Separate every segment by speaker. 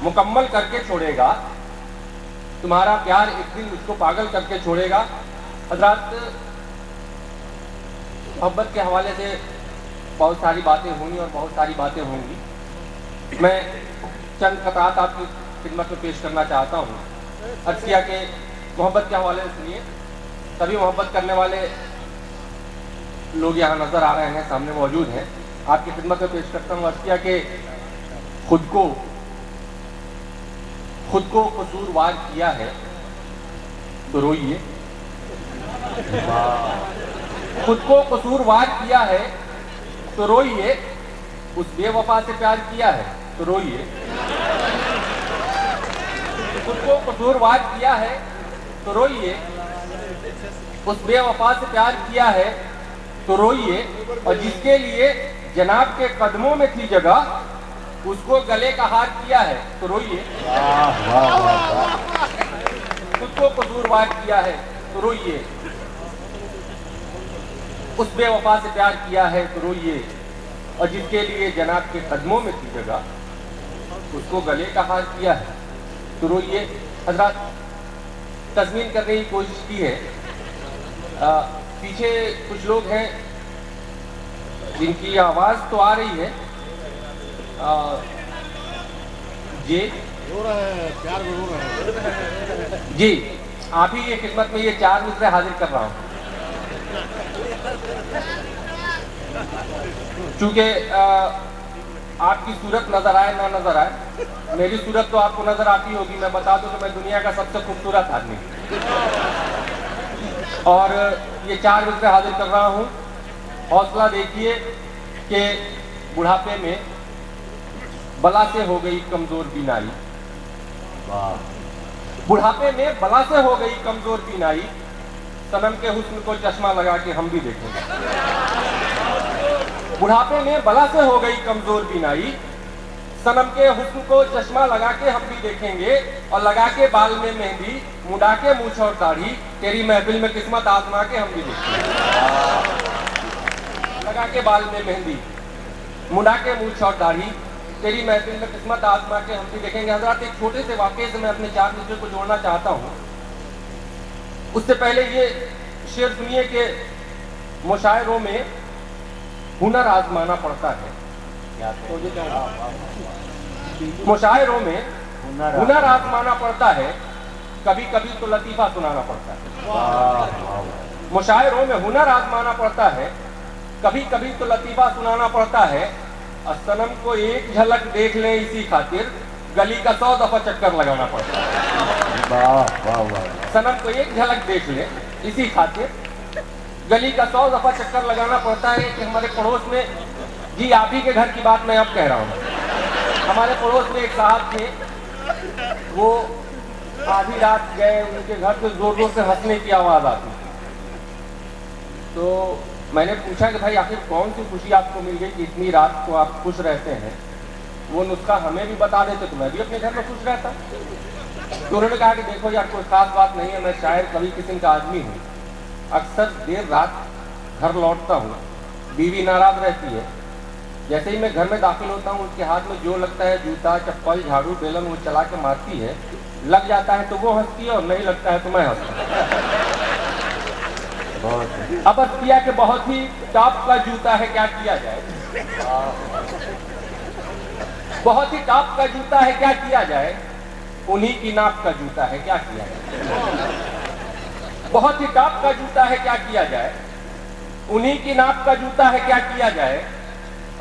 Speaker 1: मुकम्मल करके छोड़ेगा, तुम्हारा प्यार एक दिन उसको पागल करके छोड़ेगा। हजरात, मोहब्बत के हवाले से बहुत सारी बातें होंगी और बहुत सारी बातें होंगी। मैं चंद क़तरात आपकी खिदमत में पेश करना चाहता हूँ। अर्ज़ किया कि मोहब्बत के हवाले से सुनिए, सभी मोहब्बत करने वाले लोग यहाँ नज़र आ रहे हैं, सामने मौजूद हैं, आपकी खिदमत में पेश करता हूँ। अर्ज़ किया कि खुद को कसूरवार किया है तो रोइए, खुद को कसूरवार किया है तो रोइए, उस बेवफा से प्यार किया है तो रोइए। खुद को कसूरवार किया है तो रोइए, उस बेवफा से प्यार किया है तो रोइए, और जिसके लिए जनाब के कदमों में थी जगह उसको गले का हार किया है तो रोइए। खुद को कसूरवार किया है तो रोइए, उस बेवफा से प्यार किया है तो रोइए, और जिसके लिए जनाब के कदमों में थी जगह उसको गले का हार किया है तो रोइए। हजरात, तज़मीन करने की कोशिश की है। पीछे कुछ लोग हैं जिनकी आवाज़ तो आ रही है। जी
Speaker 2: रो रहे हैं, प्यार में रो रहे हैं।
Speaker 1: जी, आप ही की खिदमत में ये 4 मिसरे हाजिर कर रहा हूँ। चूंकि आपकी सूरत नजर आए ना नजर आए, मेरी सूरत तो आपको नजर आती होगी। मैं बता दूं कि मैं दुनिया का सबसे खूबसूरत आदमी और ये 4 मिसरे हाजिर कर रहा हूँ। हौसला देखिए कि बुढ़ापे में बला से हो गई कमजोर बीनाई, बुढ़ापे में बला से हो गई कमजोर बीनाई, सनम के हुस्न को चश्मा लगा के हम भी देखेंगे। बुढ़ापे में बला से हो गई कमजोर बीनाई, सनम के हुस्न को चश्मा लगा के हम भी देखेंगे, और लगा के बाल में मेहंदी, मुड़ा के मूंछ और दाढ़ी, तेरी महफिल में किस्मत आजमा के हम भी देखेंगे। लगा के बाल में मेहंदी, मुड़ा के मूंछ और दाढ़ी, तेरी महफिल में किस्मत आजमा के हम भी देखेंगे। हजरात, एक छोटे से वाक़े से मैं अपने 4 मिसरे को जोड़ना चाहता हूँ। उससे पहले ये शेर सुनिए कि मुशायरों में हुनर आजमाना पड़ता है। मुशायरों में हुनर आजमाना पड़ता है, कभी कभी तो लतीफ़ा सुनाना पड़ता है। मुशायरों में हुनर आजमाना पड़ता है, कभी कभी तो लतीफ़ा सुनाना पड़ता है, और सनम को एक झलक देख ले इसी खातिर गली का 100 दफा चक्कर लगाना पड़ता है। सनम को एक झलक देख ले इसी खातिर गली का 100 दफा चक्कर लगाना पड़ता है। कि हमारे पड़ोस में, जी आप ही के घर की बात मैं अब कह रहा हूँ, हमारे पड़ोस में एक साहब थे, वो आधी रात गए, उनके घर से जोर जोर से हंसने की आवाज़ आती थी। तो मैंने पूछा कि भाई आखिर कौन सी खुशी आपको मिल गई कि इतनी रात को आप खुश रहते हैं? वो नुस्खा हमें भी बता देते तो मैं भी अपने घर में खुश रहता। तो उन्होंने कहा कि देखो यार, कोई खास बात नहीं है, मैं शायर कवि किस्म का आदमी हूँ, अक्सर देर रात घर लौटता हूँ, बीवी नाराज रहती है, जैसे ही मैं घर में दाखिल होता हूँ उसके हाथ में जो लगता है, जूता चप्पल झाड़ू बेलन, वो चला के मारती है, लग जाता है तो वो हंसती है और नहीं लगता है तो मैं हंसता हूँ। अब किया कि बहुत ही टॉप का जूता है, क्या किया जाए? बहुत ही टॉप का जूता है, क्या किया जाए? उन्हीं की नाप का जूता है, क्या किया जाए? बहुत ही टॉप का जूता है, क्या किया जाए? उन्हीं की नाप का जूता है, क्या किया जाए?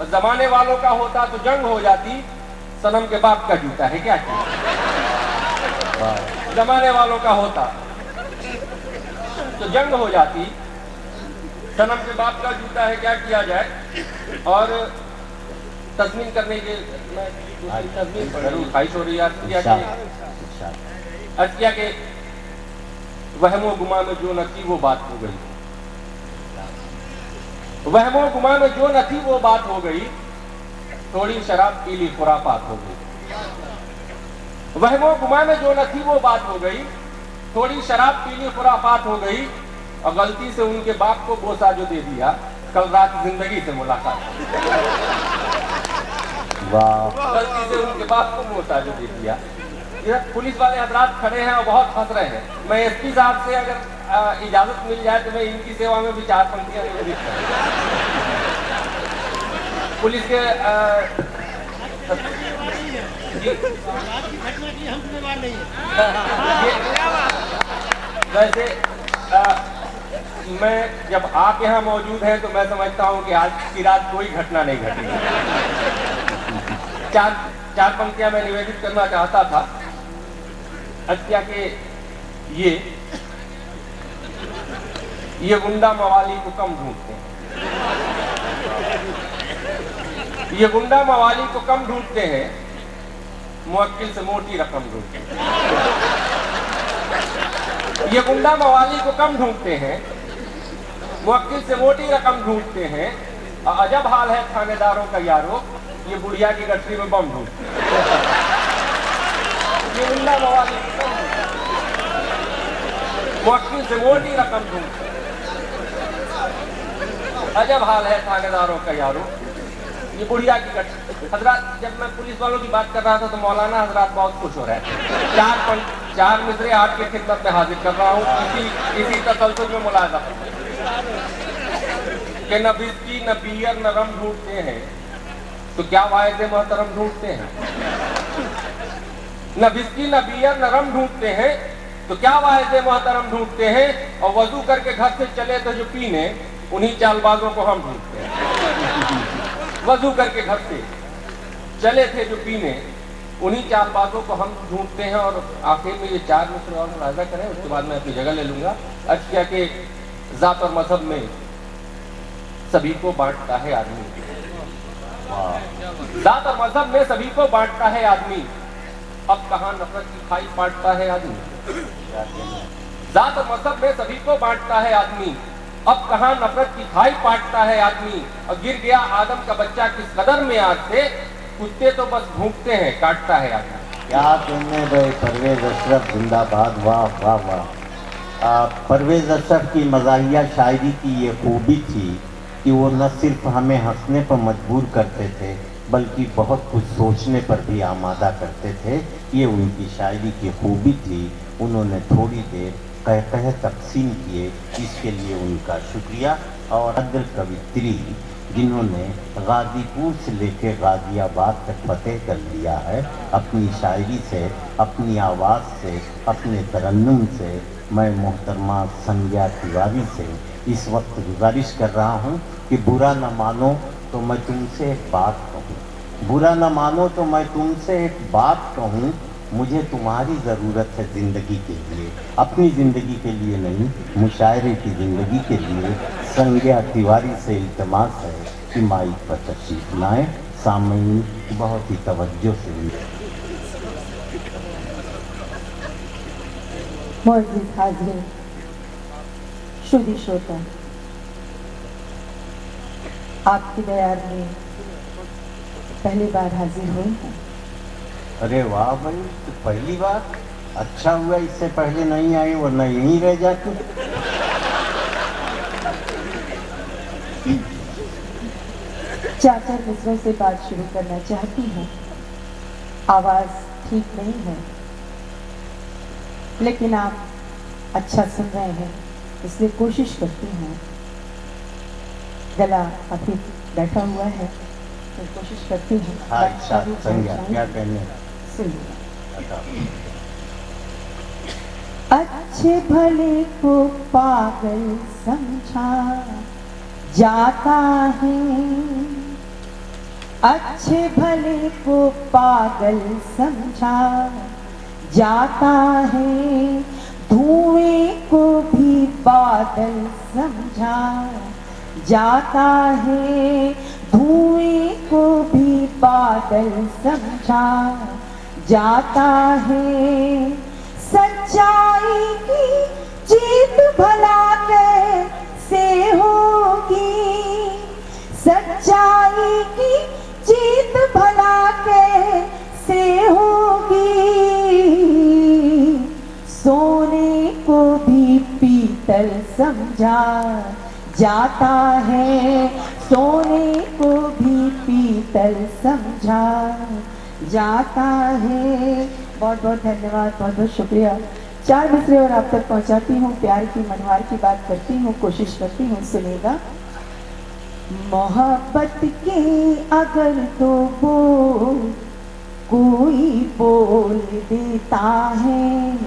Speaker 1: और जमाने वालों का होता तो जंग हो जाती, सनम के बाप का जूता है, क्या किया? जमाने वालों का होता तो जंग हो जाती, सनम के बाप का जूता है, क्या किया जाए? और तस्मीन करने के तस्मीन ख्वाहिश हो रही है। अर्ज किया कि वहमो गुमा में जो न थी वो बात हो गई, वहमो गुमा में जो न थी वो बात हो गई, थोड़ी शराब पी ली खुरापात हो गई। वहमो गुमा में जो न थी वो बात हो गई, थोड़ी शराब पी ली खुरापात हो गई, और गलती से उनके बाप को बोसा जो दे दिया, कल रात जिंदगी से मुलाकात। गलती से उनके बाप को मोटा जो दे दिया। इधर पुलिस वाले हजरात खड़े हैं और बहुत हंस रहे हैं। मैं एसपी साहब से अगर इजाजत मिल जाए तो मैं इनकी सेवा में भी 4 पंक्तियां निवेदित करूं। पुलिस के वैसे मैं जब आप यहाँ मौजूद हैं तो मैं समझता हूँ कि आज की रात कोई घटना नहीं घटी। 4 पंक्तियां मैं निवेदित करना चाहता था। हत्या के ये गुंडा मवाली को कम ढूंढते हैं। ये गुंडा मवाली को कम ढूंढते हैं, मुवक्किल से मोटी रकम ढूंढते हैं। ये गुंडा मवाली को कम ढूंढते हैं, मुवक्किल से मोटी रकम ढूंढते हैं। अजब हाल है थानेदारों का यारो, ये बुढ़िया की गठरी में बम ढूंढते हैं। ये गुंडा मवाली को कम ढूंढते हैं, मुवक्किल से मोटी रकम ढूंढते हैं। अजब हाल है थानेदारों का यारो, ये बुढ़िया की गठरी। हजरात, जब मैं पुलिस वालों की बात कर रहा था तो मौलाना हजरात बहुत खुश हो रहे हैं। 4 मिसरे आपकी खिदमत में हाजिर कर रहा हूँ। इसी तसल्सल में मुलाजा कि न विस्की न बियर न रम ढूंढते हैं तो क्या वायदे मोहतरम ढूंढते हैं। न विस्की न बियर न रम ढूंढते हैं तो क्या वायदे मोहतरम ढूंढते हैं। और वजू करके घर से चले तो जो पीने, उन्हीं चालबाजों को हम ढूंढते हैं। वजू करके घर से चले थे जो पीने, उन्हीं चालबाजों को हम ढूंढते हैं। और आखिर में ये 4 मिसरे और मुलाजा करें, उसके बाद मैं अपनी जगह ले लूंगा। अर्ज किया कि जात और मजहब में सभी को बांटता है आदमी। जात और मजहब में सभी को बांटता है आदमी, अब कहां नफरत की खाई बांटता है आदमी। जात और मजहब में सभी को बांटता है आदमी, अब कहां नफरत की खाई पाटता है आदमी। और गिर गया आदम का बच्चा किस कदर में आग से, कुत्ते तो बस भूखते हैं, काटता है आदमी।
Speaker 3: क्या कहने भाई, परवेज अशरफ जिंदाबाद। वाह वाह वाह। परवेज अशरफ की मज़ाहिया शायरी की ये खूबी थी कि वो न सिर्फ हमें हंसने पर मजबूर करते थे बल्कि बहुत कुछ सोचने पर भी आमादा करते थे। ये उनकी शायरी की खूबी थी। उन्होंने थोड़ी देर कह तकसीम किए, इसके लिए उनका शुक्रिया। और अदल कवित्री जिन्होंने गाजीपुर से लेकर गाजियाबाद तक फतेह कर लिया है अपनी शायरी से, अपनी आवाज़ से, अपने तरन्नुम से, मैं मोहतरमा संज्ञा तिवारी से इस वक्त गुजारिश कर रहा हूँ कि बुरा न मानो तो मैं तुमसे एक बात कहूँ, बुरा न मानो तो मैं तुमसे एक बात कहूँ। मुझे तुम्हारी ज़रूरत है ज़िंदगी के लिए, अपनी ज़िंदगी के लिए नहीं, मुशायरे की ज़िंदगी के लिए। संज्ञा तिवारी से इल्तिमास है कि माइक पर तशरीफ लाएँ। सामईन बहुत ही तवज्जो से
Speaker 4: मुअज़्ज़िज़ हाज़िरीन, शुदी श्रोता, आपकी दयार में पहली बार हाजिर हुई हैं।
Speaker 3: अरे वाह भाई, तो पहली बार अच्छा हुआ इससे पहले नहीं आई, वरना यहीं रह जाती।
Speaker 4: चाचा मिसरों से बात शुरू करना चाहती हूँ। आवाज़ ठीक नहीं है लेकिन आप अच्छा सुन रहे हैं इसलिए कोशिश करती हूँ। गला अभी बैठा हुआ है तो कोशिश करती हूँ।
Speaker 3: क्या कहने
Speaker 4: सुनिए। अच्छे भले को पागल समझा जाता है, अच्छे भले को पागल समझा जाता है, धुएं को भी बादल समझा जाता है, धुएं को भी बादल समझा जाता है। सच्चाई की जीत भला कैसे होगी, सच्चाई की जीत भला कैसे होगी। सोने को भी पीतल समझा जाता है, सोने को भी पीतल बेहतर समझा जाता है। बहुत बहुत धन्यवाद, बहुत बहुत शुक्रिया। 4 मिसरे और आप तक पहुंचाती हूँ, प्यार की मनवार की बात करती हूँ, कोशिश करती हूँ सुनेगा। मोहब्बत के अगर तो बोल कोई बोल देता है,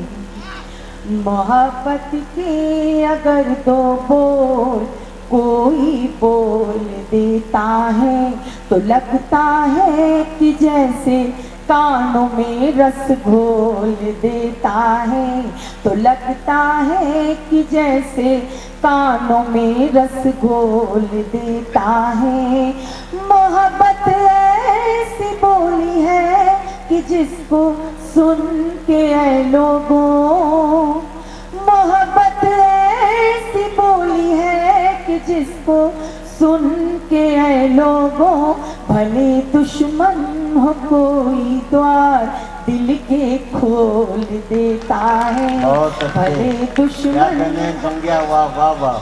Speaker 4: मोहब्बत के अगर तो बोल कोई बोल देता है, तो लगता है कि जैसे कानों में रस घोल देता है, तो लगता है कि जैसे कानों में रस घोल देता है। मोहब्बत ऐसी बोली है कि जिसको सुन के ऐ लोगों, मोहब्बत ऐसी बोली है कि जिसको सुन के ऐ लोगों, भले दुश्मन हो कोई द्वार दिल के खोल देता है। भले दुश्मन
Speaker 3: संज्ञा, वाह वाह वाह,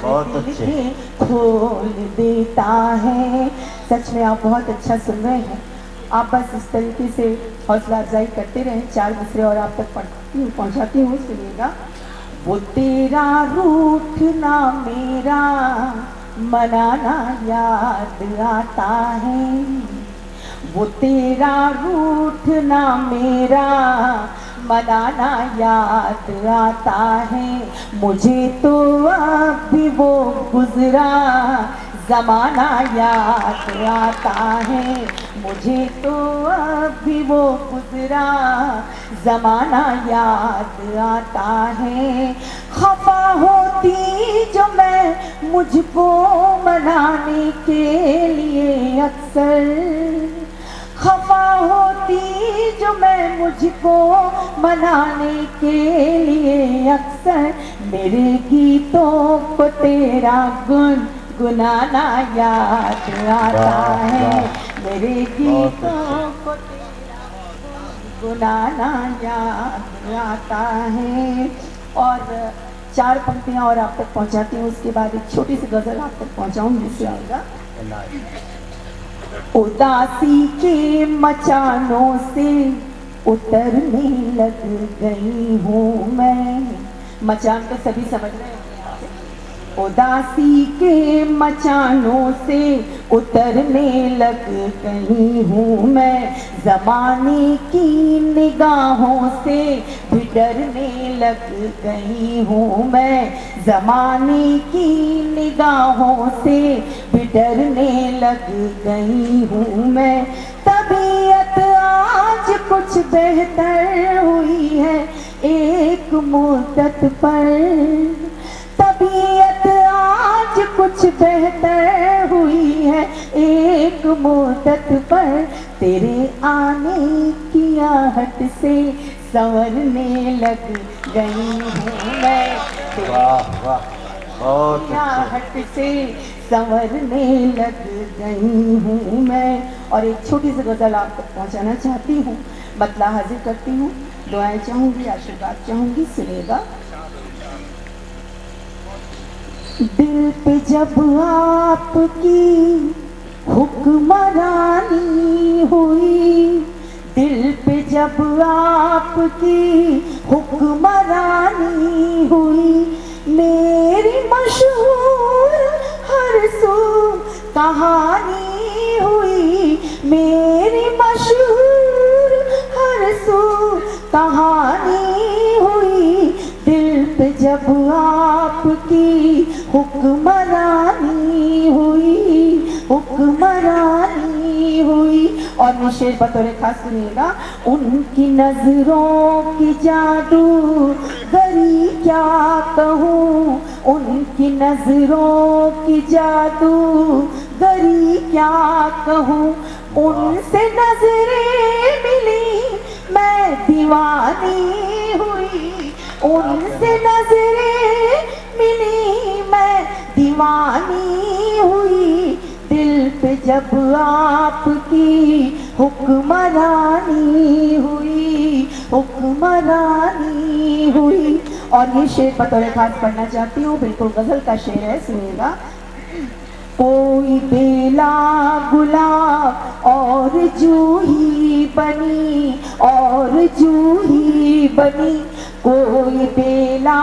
Speaker 3: बहुत अच्छे,
Speaker 4: खोल देता है। सच में आप बहुत अच्छा सुन रहे हैं। आप बस इस तरीके से हौसला अफजाई करते रहें। 4 मिसरे और आप तक पहुंचाती हूँ, सुनिएगा। वो तेरा रूठना मेरा मनाना याद आता है, वो तेरा रूठना मेरा मनाना याद आता है। मुझे तो अब भी वो गुजरा ज़माना याद आता है, मुझे तो अब भी वो गुजरा ज़माना याद आता है। खफा होती जो मैं मुझको मनाने के लिए अक्सर, खफा होती जो मैं मुझको मनाने के लिए अक्सर, मेरे गीतों को तेरा गुनगुनाना याद आता है, मेरे गीतों को तेरा गुनगुनाना याद आता है। और 4 पंक्तियां और आप तक पहुंचाती हूँ, उसके बाद एक छोटी सी गजल आप तक पहुंचाऊंगी, जिससे आएगा। उदासी के मचानों से उतरने लग गई हूँ मैं, मचान तो सभी समझ रहे हैं। उदासी के मचानों से उतरने लग गई हूँ मैं, ज़माने की निगाहों से भी डरने लग गई हूँ मैं, ज़माने की निगाहों से भी डरने लग गई हूँ मैं। तबीयत आज कुछ बेहतर हुई है एक मुद्दत पर, तबीयत आज कुछ बेहतर हुई है एक मुद्दत पर, तेरे आने की आहट से संवरने लग गई हूँ मैं, तेरी आहट से संवरने लग गई हूँ मैं। और एक छोटी सी गजल आप तक पहुँचाना चाहती हूँ, मतला हाजिर करती हूँ, दुआएं चाहूँगी, आशीर्वाद चाहूँगी, सुनेगा। दिल पे जब आपकी हुक्मरानी हुई, दिल पे जब आपकी हुक्मरानी हुई, मेरी मशहूर हर सू कहानी हुई, मेरी मशहूर हर सू कहानी हुई। दिल पे जब आपकी हुक्मरानी हुई, हुक्मरानी हुई। और मैं शेर बतौर खास सुनिएगा। उनकी नजरों की जादू गरी क्या कहूँ, उनकी नजरों की जादू गरी क्या कहूँ, उनसे नजरें मिली मैं दीवानी हुई, उनसे नजरें मिली मैं दीवानी हुई। दिल पे जब आपकी हुक्मरानी हुई, हुक्मरानी हुई। और ये शेर बतौर खास पढ़ना चाहती हूँ, बिल्कुल गजल का शेर है, सुनिएगा। कोई बेला गुलाब और जूही बनी, और जूही बनी। कोई बेला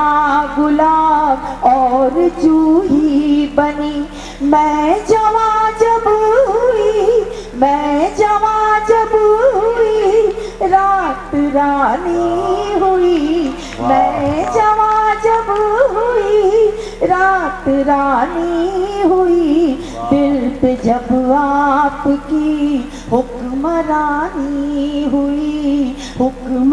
Speaker 4: गुलाब और जूही बनी। मैं जवां जब हुई, मैं जवां जब हुई, रात रानी हुई। मैं जवां जब हुई, रात रानी हुई। दिल पे जब आपकी हुक्मरानी हुई, हुक्म